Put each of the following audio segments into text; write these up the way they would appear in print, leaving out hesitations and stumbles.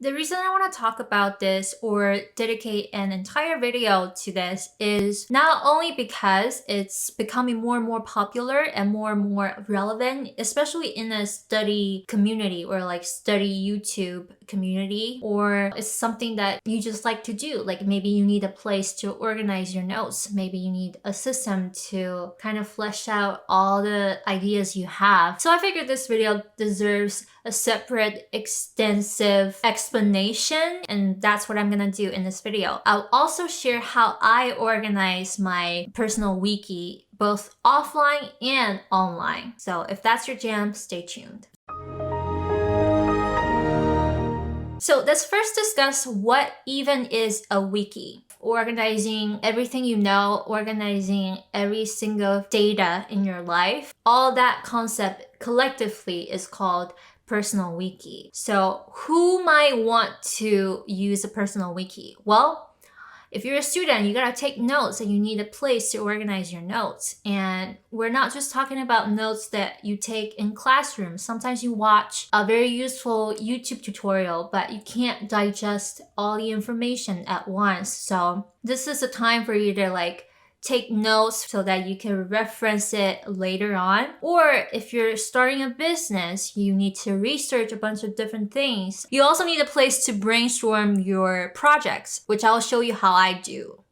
The reason I want to talk about this or dedicate an entire video to this is not only because it's becoming more and more popular and more relevant, especially in a study community or like study YouTube community, or it's something that you just like to do. Like maybe you need a place to organize your notes. Maybe you need a system to kind of flesh out all the ideas you have. So I figured this video deserves a separate extensive explanation, and that's what I'm gonna do in this video. I'll also share how I organize my personal wiki, both offline and online. So if that's your jam, stay tuned. So let's first discuss what even is a wiki. Organizing everything you know, organizing every single data in your life, all that concept collectively is called personal wiki. So who might want to use a personal wiki? Well, if you're a student, you gotta take notes and you need a place to organize your notes. And we're not just talking about notes that you take in classrooms. Sometimes you watch a very useful YouTube tutorial, but you can't digest all the information at once. So this is a time for you to take notes so that you can reference it later on. Or if you're starting a business, you need to research a bunch of different things. You also need a place to brainstorm your projects, which I'll show you how I do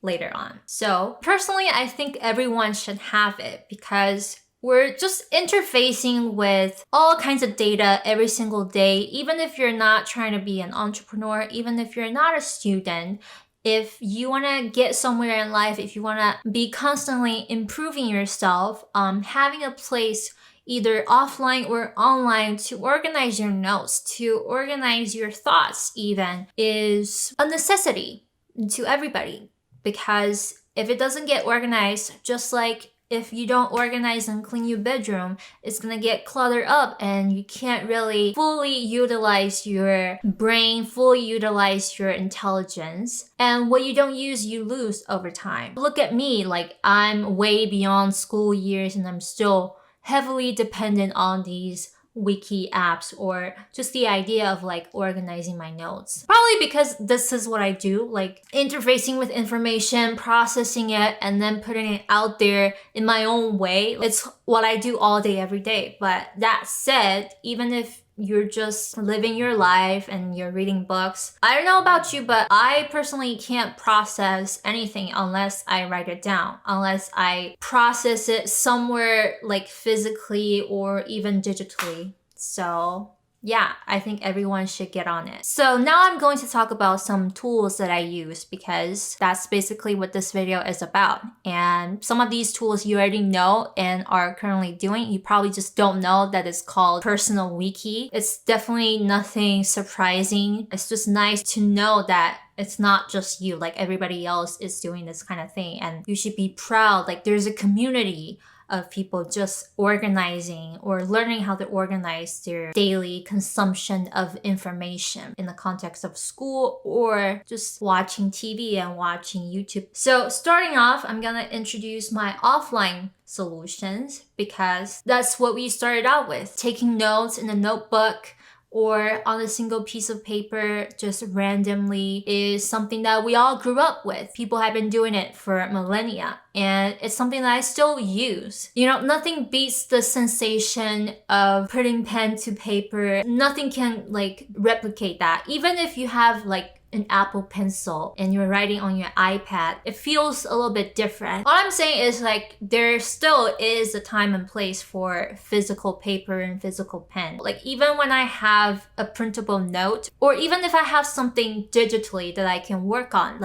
later on. So personally, I think everyone should have it because we're just interfacing with all kinds of data every single day. Even if you're not trying to be an entrepreneur, even if you're not a student, if you want to get somewhere in life, if you want to be constantly improving yourself, having a place either offline or online to organize your notes, to organize your thoughts even, is a necessity to everybody. Because if it doesn't get organized, just like if you don't organize and clean your bedroom, it's gonna get cluttered up and you can't really fully utilize your brain, fully utilize your intelligence. And what you don't use, you lose over time. Look at me, I'm way beyond school years and I'm still heavily dependent on these wiki apps or just the idea of organizing my notes. Probably because this is what I do, interfacing with information, processing it, and then putting it out there in my own way. It's what I do all day, every day. But that said, even if you're just living your life and you're reading books, I don't know about you, but I personally can't process anything unless I write it down, unless I process it somewhere physically or even digitally. So yeah, I think everyone should get on it. So now I'm going to talk about some tools that I use because that's basically what this video is about. And some of these tools you already know and are currently doing. You probably just don't know that it's called personal wiki. It's definitely nothing surprising. It's just nice to know that it's not just you, everybody else is doing this kind of thing. And you should be proud, there's a community of people just organizing or learning how to organize their daily consumption of information in the context of school or just watching TV and watching YouTube. So starting off, I'm gonna introduce my offline solutions because that's what we started out with. Taking notes in a notebook or on a single piece of paper just randomly is something that we all grew up with. People have been doing it for millennia, and it's something that I still use. Nothing beats the sensation of putting pen to paper. Nothing can replicate that. Even if you have an Apple Pencil and you're writing on your iPad, it feels a little bit different. All I'm saying is there still is a time and place for physical paper and physical pen. Even when I have a printable note, or even if I have something digitally that I can work on,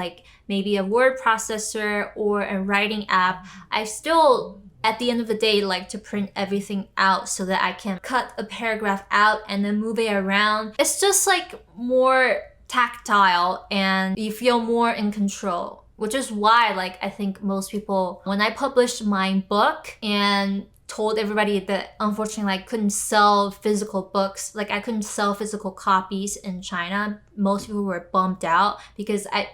maybe a word processor or a writing app, I still at the end of the day like to print everything out so that I can cut a paragraph out and then move it around. It's just more tactile and you feel more in control, which is why I think most people, when I published my book and told everybody that unfortunately I couldn't sell physical books, I couldn't sell physical copies in China, most people were bummed out because I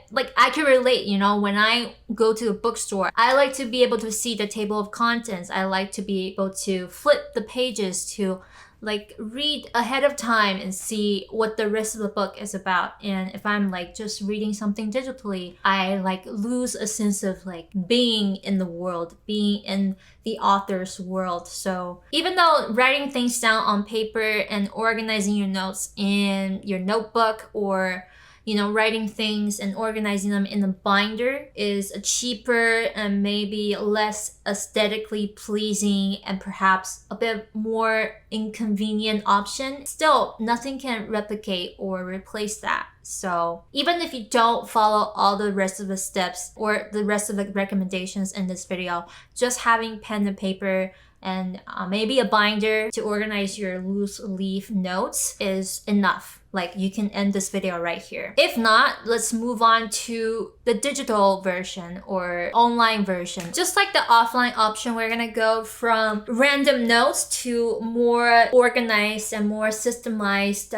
can relate, when I go to a bookstore, I like to be able to see the table of contents. I like to be able to flip the pages to like read ahead of time and see what the rest of the book is about. And if I'm like just reading something digitally, I like lose a sense of like being in the world, being in the author's world. So even though writing things down on paper and organizing your notes in your notebook, or writing things and organizing them in a binder is a cheaper and maybe less aesthetically pleasing and perhaps a bit more inconvenient option, still nothing can replicate or replace that. So even if you don't follow all the rest of the steps or the rest of the recommendations in this video, just having pen and paper and maybe a binder to organize your loose leaf notes is enough. Like, you can end this video right here. If not, let's move on to the digital version or online version. Just like the offline option, we're gonna go from random notes to more organized and more systemized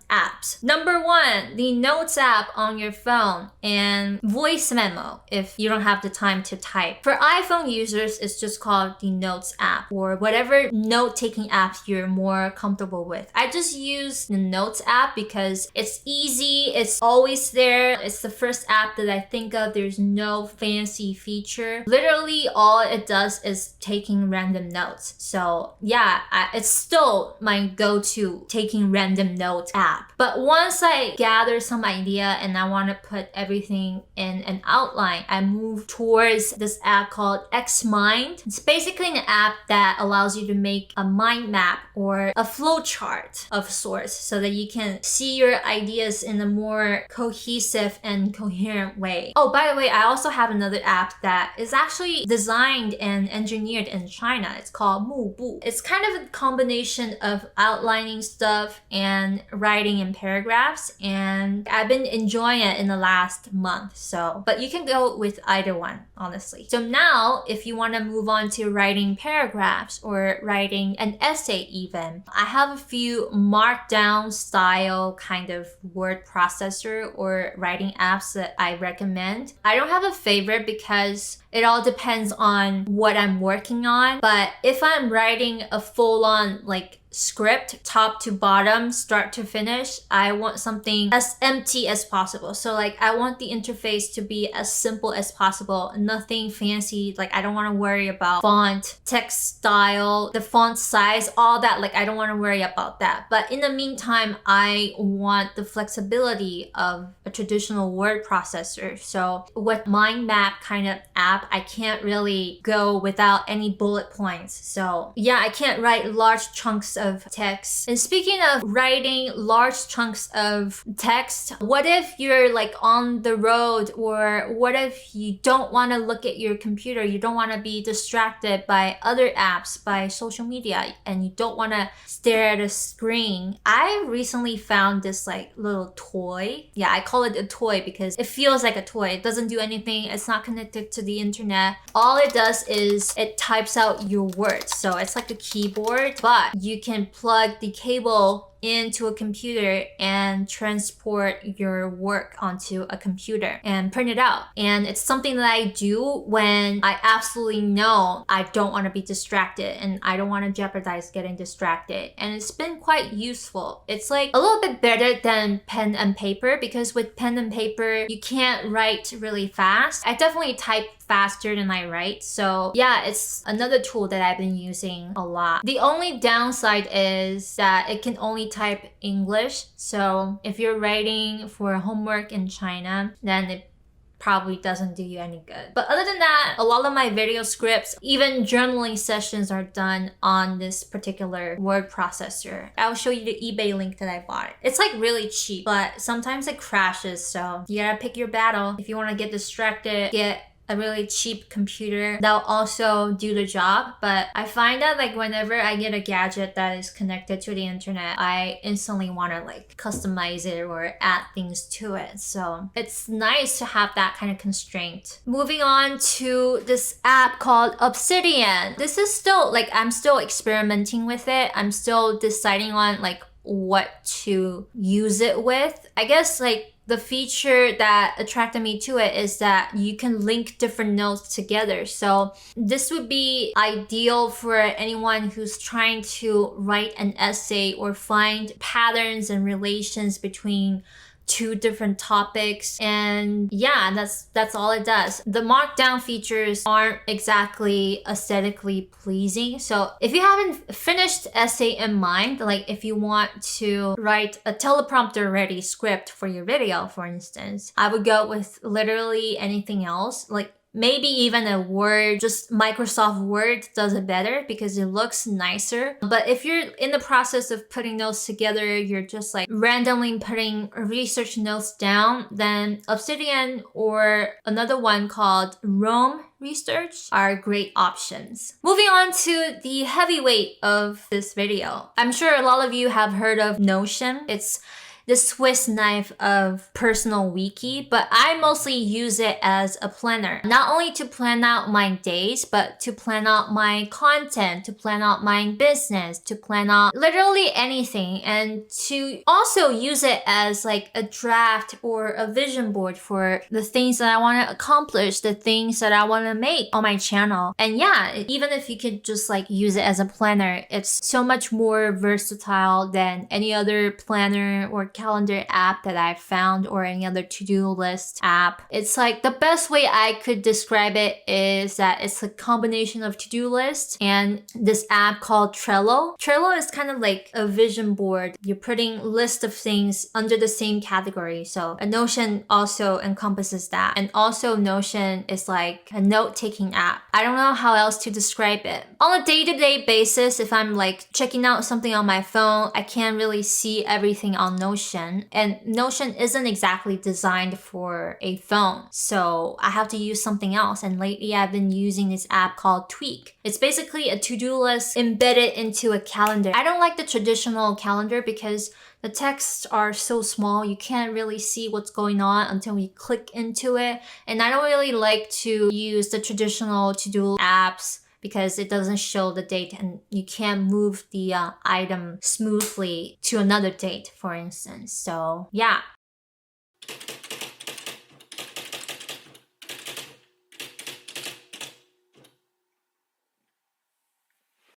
apps. Number one, the Notes app on your phone and voice memo if you don't have the time to type. For iPhone users, it's just called the Notes app, or whatever note-taking app you're more comfortable with. I just use the Notes app because it's easy, it's always there. It's the first app that I think of. There's no fancy feature. Literally all it does is taking random notes. So yeah, it's still my go-to taking random notes app. But once I gather some idea and I want to put everything in an outline, I move towards this app called Xmind. It's basically an app that allows you to make a mind map or a flow chart of sorts so that you can see your ideas in a more cohesive and coherent way. Oh, by the way, I also have another app that is actually designed and engineered in China. It's called Mubu. It's kind of a combination of outlining stuff and writing in paragraphs, and I've been enjoying it in the last month. So, but you can go with either one, honestly. So now, if you want to move on to writing paragraphs or writing an essay even, I have a few markdown style kind of word processor or writing apps that I recommend. I don't have a favorite because it all depends on what I'm working on. But if I'm writing a full-on like script, top to bottom, start to finish, I want something as empty as possible. So like I want the interface to be as simple as possible, nothing fancy. Like I don't want to worry about font, text style, the font size, all that. Like I don't want to worry about that. But in the meantime, I want the flexibility of a traditional word processor. So with mind map kind of app, I can't really go without any bullet points. So yeah, I can't write large chunks of text. And speaking of writing large chunks of text, what if you're like on the road, or what if you don't want to look at your computer, you don't want to be distracted by other apps, by social media, and you don't want to stare at a screen? I recently found this like little toy. Yeah, I call it a toy because it feels like a toy. It doesn't do anything. It's not connected to the internet. All it does is it types out your words. So it's like a keyboard, but you can plug the cable into a computer and transport your work onto a computer and print it out. And it's something that I do when I absolutely know I don't want to be distracted and I don't want to jeopardize getting distracted. And it's been quite useful. It's like a little bit better than pen and paper, because with pen and paper, you can't write really fast. I definitely type faster than I write. So yeah, it's another tool that I've been using a lot. The only downside is that it can only type English. So if you're writing for homework in China, then it probably doesn't do you any good. But other than that, a lot of my video scripts, even journaling sessions, are done on this particular word processor. I'll show you the eBay link that I bought. It's like really cheap, but sometimes it crashes. So you gotta pick your battle. If you want to get distracted, get a really cheap computer that'll also do the job. But I find that like whenever I get a gadget that is connected to the internet, I instantly want to like customize it or add things to it. So it's nice to have that kind of constraint. Moving on to this app called Obsidian. This is still like, I'm still experimenting with it. I'm still deciding on like what to use it with. I guess like The feature that attracted me to it is that you can link different notes together. So this would be ideal for anyone who's trying to write an essay or find patterns and relations between two different topics. And yeah, that's all it does. The markdown features aren't exactly aesthetically pleasing. So if you haven't finished essay in mind, like if you want to write a teleprompter ready script for your video, for instance, I would go with literally anything else. Like maybe even a Word, just Microsoft Word does it better because it looks nicer. But if you're in the process of putting notes together, you're just like randomly putting research notes down, then Obsidian or another one called Rome Research are great options. Moving on to the heavyweight of this video. I'm sure a lot of you have heard of Notion. It's the Swiss knife of personal wiki, but I mostly use it as a planner. Not only to plan out my days, but to plan out my content, to plan out my business, to plan out literally anything, and to also use it as like a draft or a vision board for the things that I want to accomplish, the things that I want to make on my channel. And yeah, even if you could just like use it as a planner, it's so much more versatile than any other planner or calendar app that I've found or any other to-do list app. It's like the best way I could describe it is that it's a combination of to-do lists and this app called Trello. Trello is kind of like a vision board. You're putting lists of things under the same category. So a Notion also encompasses that. And also Notion is like a note-taking app. I don't know how else to describe it. On a day-to-day basis, if I'm like checking out something on my phone, I can't really see everything on Notion. And Notion isn't exactly designed for a phone. So I have to use something else. And lately I've been using this app called Tweak. It's basically a to-do list embedded into a calendar. I don't like the traditional calendar because the texts are so small, you can't really see what's going on until you click into it. And I don't really like to use the traditional to-do apps because it doesn't show the date and you can't move the item smoothly to another date, for instance. So yeah.